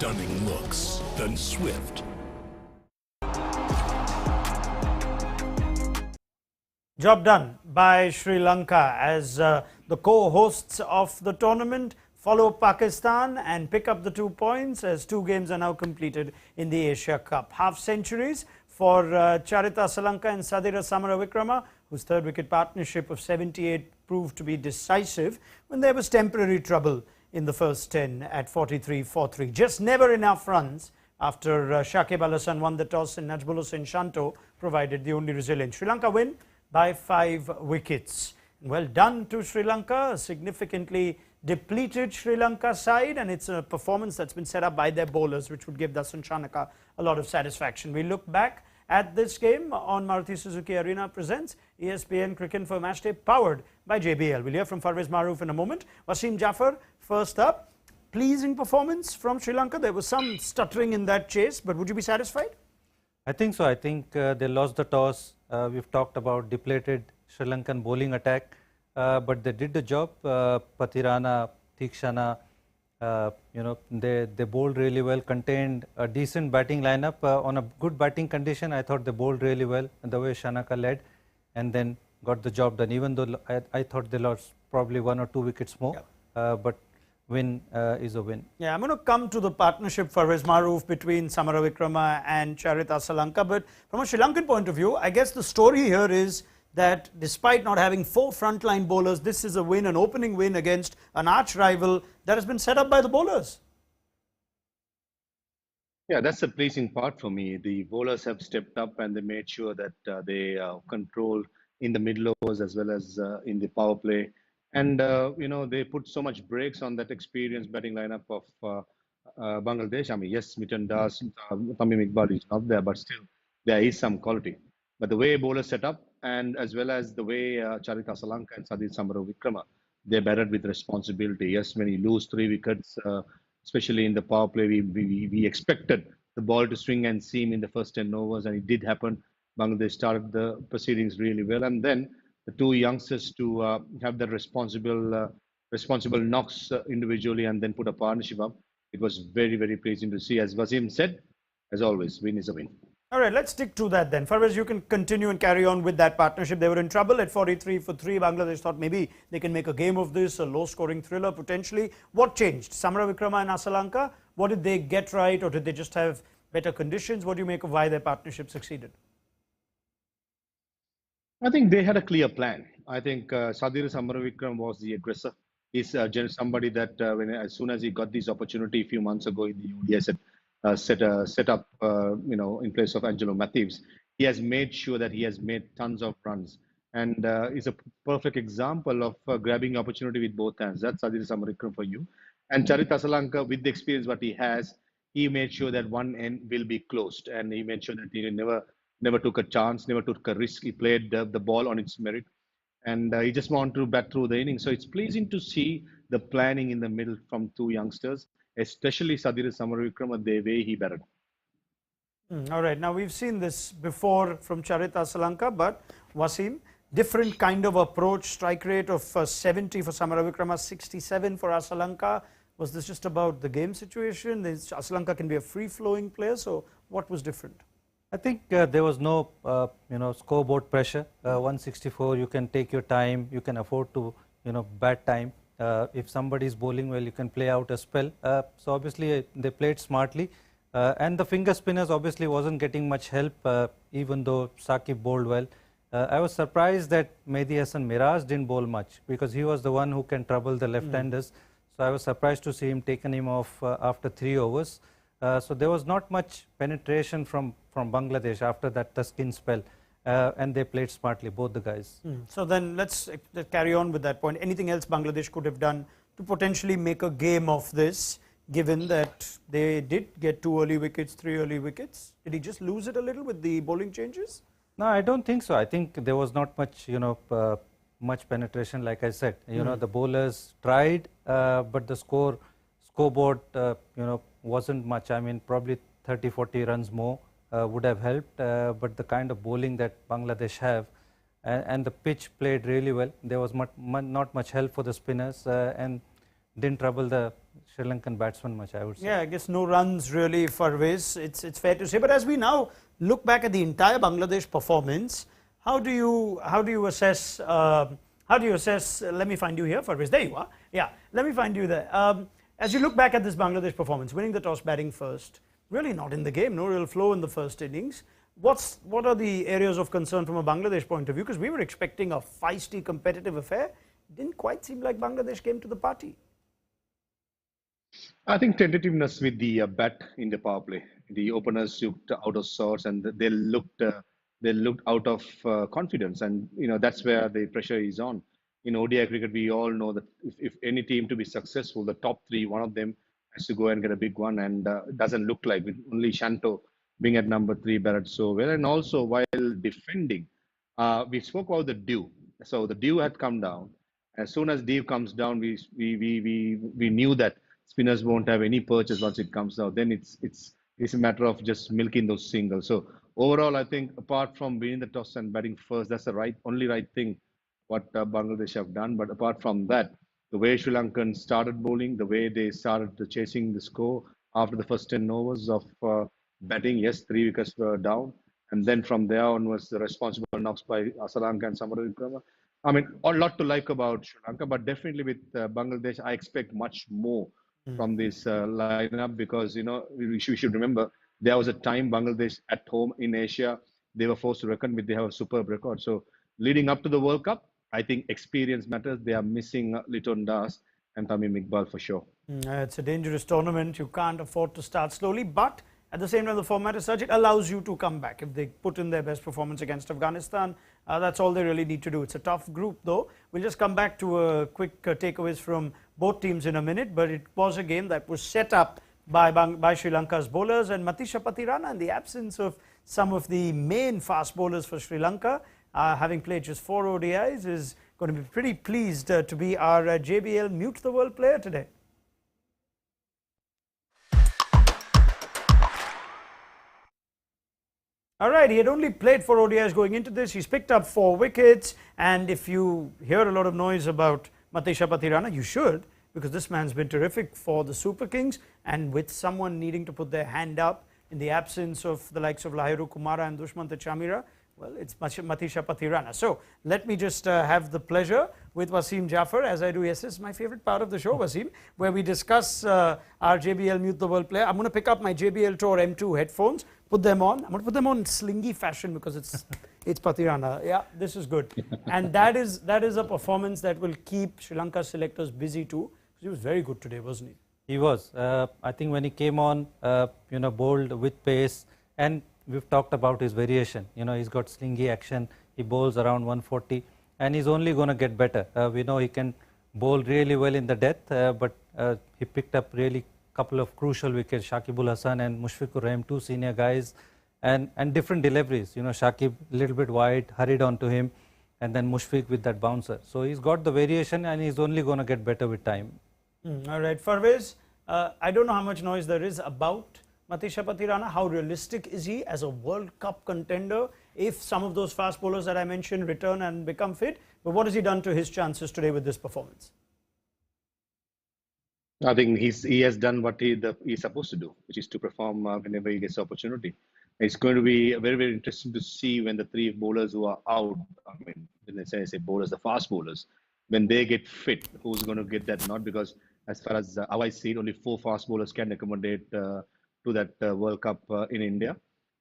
stunning looks than swift. Job done by Sri Lanka as the co-hosts of the tournament follow Pakistan and pick up the 2 points as 2 games are now completed in the Asia Cup. Half centuries for Charita Asalanka and Sadira Samaravikrama, whose third wicket partnership of 78 proved to be decisive when there was temporary trouble in the first 10 at 43-for-3. Just never enough runs after Shakib Al Hasan won the toss and Najmul Hossain Shanto provided the only resilience. Sri Lanka win by 5 wickets. Well done to Sri Lanka, a significantly depleted Sri Lanka side, and it's a performance that's been set up by their bowlers, which would give Dasun Shanaka a lot of satisfaction. We look back at this game on Maruti Suzuki Arena presents ESPN Cricket for Matchday, powered by JBL. We'll hear from Farveez Maharoof in a moment. Wasim Jaffer first up. Pleasing performance from Sri Lanka. There was some stuttering in that chase, but would you be satisfied? I think so. I think they lost the toss. We've talked about depleted Sri Lankan bowling attack, but they did the job. Pathirana, Tikshana, they bowled really well, contained a decent batting lineup on a good batting condition. I thought they bowled really well, and the way Shanaka led, and then got the job done. Even though I thought they lost probably 1 or 2 wickets more, but win is a win. Yeah, I'm going to come to the partnership for Farveez Maharoof between Samaravikrama and Charita Asalanka, but from a Sri Lankan point of view, I guess the story here is that despite not having 4 frontline bowlers, this is a win, an opening win against an arch rival that has been set up by the bowlers. Yeah, that's the pleasing part for me. The bowlers have stepped up and they made sure that they control in the middle overs as well as in the power play. And, they put so much brakes on that experienced batting lineup of Bangladesh. I mean, yes, Mitten Das, Tamim Iqbal is not there, but still there is some quality. But the way bowlers set up, and as well as the way Charita Asalanka and Sadira Samaravikrama, they batted with responsibility. Yes, when you lose 3 wickets, especially in the power play, we expected the ball to swing and seam in the first 10 overs, and it did happen. Bangladesh started the proceedings really well, and then the 2 youngsters to have the responsible knocks individually and then put a partnership up. It was very, very pleasing to see. As Wasim said, as always, win is a win. All right, let's stick to that then. Farveez, you can continue and carry on with that partnership. They were in trouble at 43-for-3. Bangladesh thought maybe they can make a game of this, a low-scoring thriller potentially. What changed? Samaravikrama and Asalanka, what did they get right, or did they just have better conditions? What do you make of why their partnership succeeded? I think they had a clear plan. I think Sadira Samaravikram was the aggressor. He's somebody that as soon as he got this opportunity a few months ago in the ODS, set up, in place of Angelo Matthews, he has made sure that he has made tons of runs, and is a perfect example of grabbing opportunity with both hands. That's Sadira Samaravikram for you. And Charita Asalanka, with the experience what he has, he made sure that one end will be closed, and he made sure that he never took a chance, never took a risk. He played the ball on its merit, and he just wanted to bat through the innings. So it's pleasing to see the planning in the middle from 2 youngsters, especially Sadira Samaravikrama, the way he batted. All right, now we've seen this before from Charita Asalanka, but Wasim, different kind of approach, strike rate of 70 for Samaravikrama, 67 for Asalanka. Was this just about the game situation? Asalanka can be a free-flowing player, so what was different? I think there was no, scoreboard pressure. 164, you can take your time, you can afford to, bat time. If somebody is bowling well, you can play out a spell. So obviously they played smartly. And the finger spinners obviously wasn't getting much help, even though Saqib bowled well. I was surprised that Mehdi Hasan Miraj didn't bowl much, because he was the one who can trouble the left-handers. So I was surprised to see him taking him off after 3 overs. So there was not much penetration from Bangladesh after that Taskin spell, and they played smartly, both the guys. So then let's carry on with that point. Anything else Bangladesh could have done to potentially make a game of this, given that they did get 2 early wickets, 3 early wickets? Did he just lose it a little with the bowling changes? No, I don't think so. I think there was not much, much penetration, like I said. The bowlers tried, but the scoreboard, wasn't much. I mean, probably 30, 40 runs more would have helped, but the kind of bowling that Bangladesh have, and the pitch played really well. There was not much help for the spinners, and didn't trouble the Sri Lankan batsman much, I would say. Yeah, I guess no runs really for Farveez. It's fair to say. But as we now look back at the entire Bangladesh performance, how do you assess? How do you assess? Let me find you here, Farveez. There you are. Yeah, let me find you there. As you look back at this Bangladesh performance, winning the toss, batting first, really not in the game, no real flow in the first innings. What are the areas of concern from a Bangladesh point of view? Because we were expecting a feisty, competitive affair. Didn't quite seem like Bangladesh came to the party. I think tentativeness with the bat in the power play. The openers looked out of sorts, and they looked out of confidence, and that's where the pressure is on. In ODI cricket, we all know that if any team to be successful, the top three, one of them has to go and get a big one, and it doesn't look like with only Shanto being at number three, batted so well, and also while defending, we spoke about the dew. So the dew had come down. As soon as dew comes down, we knew that spinners won't have any purchase once it comes out. Then it's a matter of just milking those singles. So overall, I think apart from winning the toss and batting first, that's the only right thing what Bangladesh have done. But apart from that, the way Sri Lankan started bowling, the way they started chasing the score after the first 10 overs of batting, yes, 3 wickets were down. And then from there onwards, the responsible knocks by Asalanka and Samaravickrama. I mean, a lot to like about Sri Lanka, but definitely with Bangladesh, I expect much more from this lineup because we should remember there was a time Bangladesh at home in Asia they were forced to reckon with. They have a superb record. So leading up to the World Cup, I think experience matters. They are missing Liton Das and Tamim Iqbal for sure. It's a dangerous tournament. You can't afford to start slowly, but at the same time, the format is such it allows you to come back. If they put in their best performance against Afghanistan, that's all they really need to do. It's a tough group, though. We'll just come back to quick takeaways from both teams in a minute, but it was a game that was set up by Sri Lanka's bowlers, and Matisha Pathirana, in the absence of some of the main fast bowlers for Sri Lanka, having played just 4 ODIs, is going to be pretty pleased to be our JBL Mute the World player today. All right, he had only played 4 ODIs going into this. He's picked up 4 wickets. And if you hear a lot of noise about Matisha Pathirana, you should, because this man's been terrific for the Super Kings. And with someone needing to put their hand up in the absence of the likes of Lahiru Kumara and Dushmanta Chamira, well, it's Matisha Pathirana. So let me just have the pleasure with Wasim Jaffer, as I do. Yes, this is my favorite part of the show, Wasim, where we discuss our JBL Mute the World player. I'm going to pick up my JBL Tour M2 headphones, put them on. I'm going to put them on in slingy fashion because it's Pathirana. Yeah, this is good. And that is a performance that will keep Sri Lanka selectors busy too. He was very good today, wasn't he? He was. I think when he came on, bowled with pace, and we've talked about his variation. He's got slingy action. He bowls around 140, and he's only going to get better. We know he can bowl really well in the death, but he picked up really couple of crucial wickets. Shakibul Hasan and Mushfiqur Rahim, 2 senior guys, and different deliveries. Shakib a little bit wide, hurried onto him, and then Mushfiq with that bouncer. So he's got the variation, and he's only going to get better with time. All right, Farveez, I don't know how much noise there is about Matisha Pathirana. How realistic is he as a World Cup contender if some of those fast bowlers that I mentioned return and become fit? But what has he done to his chances today with this performance? I think he has done what he's supposed to do, which is to perform whenever he gets opportunity. It's going to be very, very interesting to see when the 3 bowlers who are out, I mean, when I say bowlers, the fast bowlers, when they get fit, who's going to get that nod? Because as far as how I see it, only 4 fast bowlers can accommodate to that World Cup in India.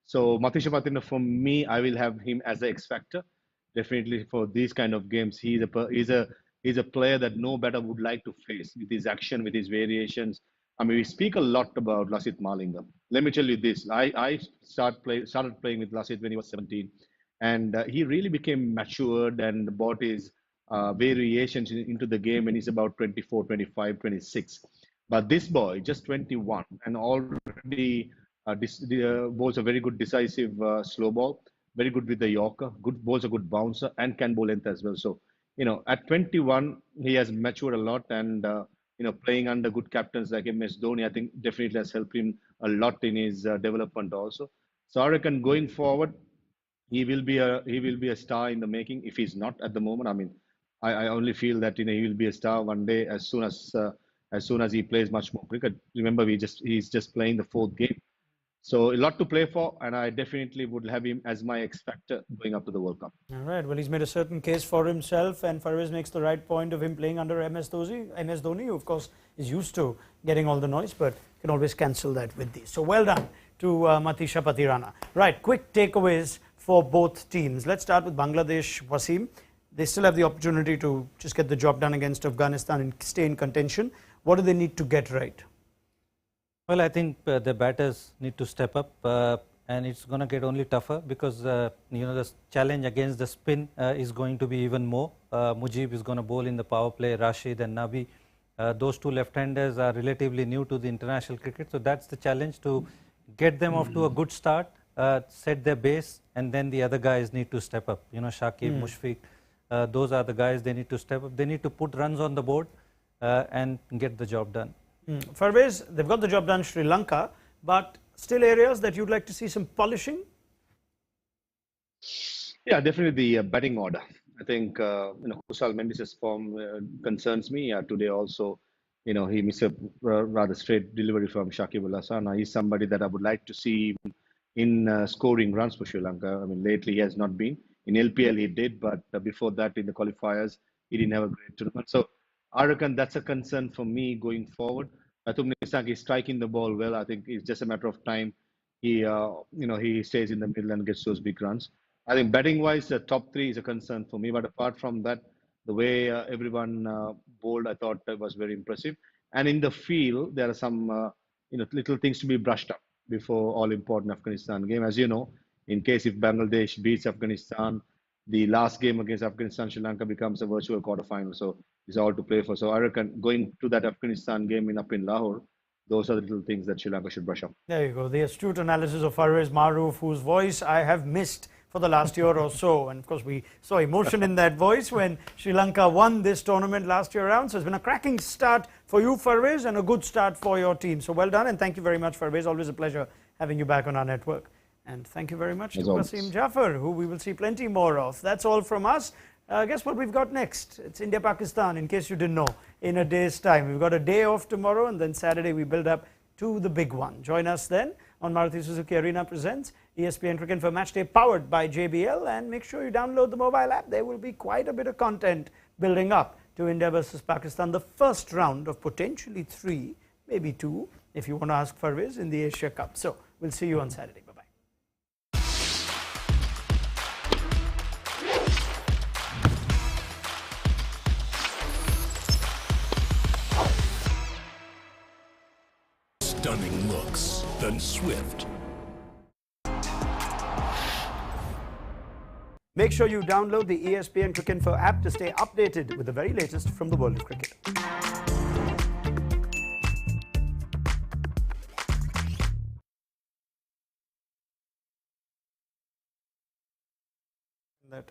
So Matisha Pathirana, for me, I will have him as the X factor. Definitely for these kind of games, he's a player that no batter would like to face with his action, with his variations. I mean, we speak a lot about Lasith Malinga. Let me tell you this. I started playing with Lasith when he was 17. And he really became matured and brought his variations into the game when he's about 24, 25, 26. But this boy, just 21, and already bowls a very good decisive slow ball, very good with the Yorker, bowls a good bouncer, and can bowl length as well. So, at 21, he has matured a lot, and playing under good captains like MS Dhoni, I think definitely has helped him a lot in his development also. So I reckon going forward, he will be a star in the making. If he's not at the moment, I mean, I only feel that he will be a star one day as soon as as soon as he plays much more cricket. Remember, he's just playing the fourth game. So a lot to play for, and I definitely would have him as my X factor going up to the World Cup. All right. Well, he's made a certain case for himself, and Farveez makes the right point of him playing under MS Dhoni, who of course is used to getting all the noise, but can always cancel that with these. So well done to Matisha Pathirana. Right. Quick takeaways for both teams. Let's start with Bangladesh. Wasim, they still have the opportunity to just get the job done against Afghanistan and stay in contention. What do they need to get right? Well, I think the batters need to step up, and it's going to get only tougher because the challenge against the spin is going to be even more. Mujib is going to bowl in the power play, Rashid and Nabi. Those two left-handers are relatively new to the international cricket, so that's the challenge, to get them off to a good start, set their base, and then the other guys need to step up. Shakib, Mushfiq, those are the guys they need to step up. They need to put runs on the board and get the job done. Farveez, they've got the job done, Sri Lanka, but still areas that you'd like to see some polishing? Yeah, definitely the batting order. I think Kusal Mendis's form concerns me today also. He missed a rather straight delivery from Shakib Al Hasan. He's somebody that I would like to see in scoring runs for Sri Lanka. I mean, lately he has not been. In LPL he did, but before that in the qualifiers he didn't have a great tournament. So I reckon that's a concern for me going forward. Atum Nisank is striking the ball well. I think it's just a matter of time. He stays in the middle and gets those big runs. I think batting-wise, the top three is a concern for me. But apart from that, the way everyone bowled, I thought was very impressive. And in the field, there are some little things to be brushed up before all-important Afghanistan game. As you know, in case if Bangladesh beats Afghanistan, the last game against Afghanistan, Sri Lanka becomes a virtual quarterfinal. So it's all to play for. So I reckon going to that Afghanistan game up in Lahore, those are the little things that Sri Lanka should brush up. There you go. The astute analysis of Farveez Maharoof, whose voice I have missed for the last year or so. And of course, we saw emotion in that voice when Sri Lanka won this tournament last year round. So it's been a cracking start for you, Farveez, and a good start for your team. So well done, and thank you very much, Farveez. Always a pleasure having you back on our network. And thank you very much to Wasim Jaffer, who we will see plenty more of. That's all from us. Guess what we've got next? It's India-Pakistan, in case you didn't know, in a day's time. We've got a day off tomorrow, and then Saturday we build up to the big one. Join us then on Maruti Suzuki Arena presents ESPN Cricket for Matchday, powered by JBL. And make sure you download the mobile app. There will be quite a bit of content building up to India versus Pakistan, the first round of potentially 3, maybe 2, if you want to ask Farveez, in the Asia Cup. So we'll see you on Saturday. Bye-bye. Stunning looks, then swift. Make sure you download the ESPN Cricinfo app to stay updated with the very latest from the world of cricket. That,